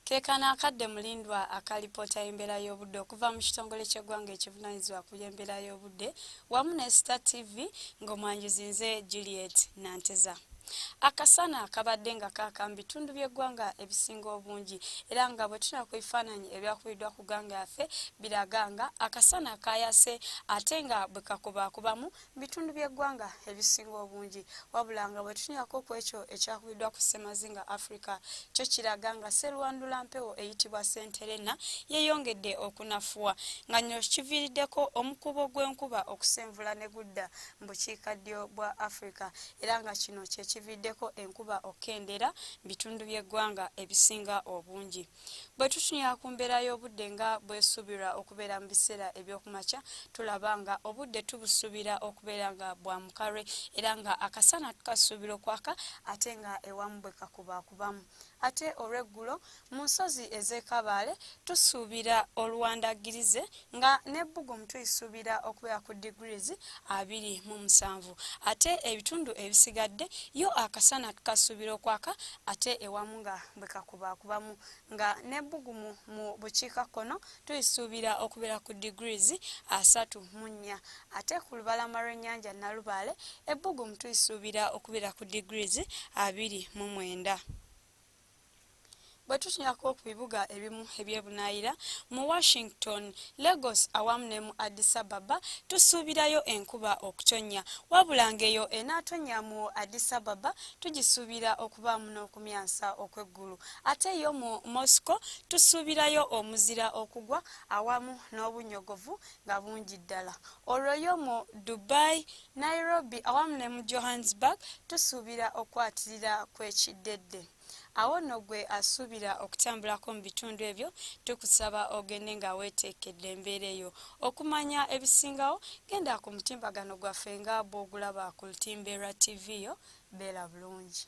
Kekana akadde mulindwa akalipota embeera y'obudde okuva mu kitongole ky'eggwanga ekivunaanyizibwa ku by'embeera y'obudde wamu ne Star TV ng'omwanjuzi nze Juliet Nanteza. Akasana kabadde nga kaaka mu bitundu by'eggwanga ebisinga obungi era nga bwe tuna ku bifaananyi ebyakubiddwa ku ggwanga yaffe biraga nga akasana kayase ate nga bwe kakubaakubamu mu bitundu by'eggwanga ebisinga obungi wabula nga bwe tunyako ku ekyo ekyakubiddwa ku Ssemazinga Africa kyo kiraga nga sserwandula mpewo eyitibwa Senterena yeeyongedde okunafuwa nga nyo kiviiriddeko omukubo gw'enkuba okusenvula ne gudda mu bukiikaddyo bwa Africa era nga kino kividdeko enkuba okendera bitundu by'eggwanga ebisinga obungi. Bwe tutunyira ku mbeera y'obudde nga bwesuubirwa okubeera mu biseera eby'okumakya tulaba nga obudde tubusuubira okubeera nga bwa mukarwe era nga akasana tukasuubira okwaka ate nga ewamu bwe kakubaakubamu. Ate olw'eggulo mu nsozi ez'Ekabaale tusuubira oluwandagirize nga n'ebbugumu tuyisuubira okubeera ku degrees 27 ate ebitundu ebisigadde yo akasana tukasuubira okwaka ate ewamu nga bwe kakubaakubamu nga n'ebbugumu mu bukiikakkono tuyisuubira okubeera ku degrees 34 ate ku lubalama lw'ennyanja Nalubaale ebbugumu tuyisuubira okubeera ku degrees 29. Bwe tutunyako ku bibuga ebimu ebyebunaayira mu Washington, Lagos awamu ne mu Addis Ababa tusuubirayo enkuba okutonnya wabula ng'eyo enaatonya mu Addis Ababa tugisuubira okubaamu n'okumyansa okw'eggulu ate yo mu Moscow tusuubirayo omuzira okugwa awamu n'obunyogovu nga bungi ddala. Olwo yo mu Dubai, Nairobi awamu ne mu Johannesburg tusuubira okwatirira kw'ekiddedde. Awo nno gwe asuubira okutambulako mu bitundu ebyo tukusaba ogende nga weeteekedde embeera eyo. Okumanya ebisingawo genda ku mutimbagano gwaffe nga bw'ogulaba ku Lutimbe lwa TV yo beera bulungi.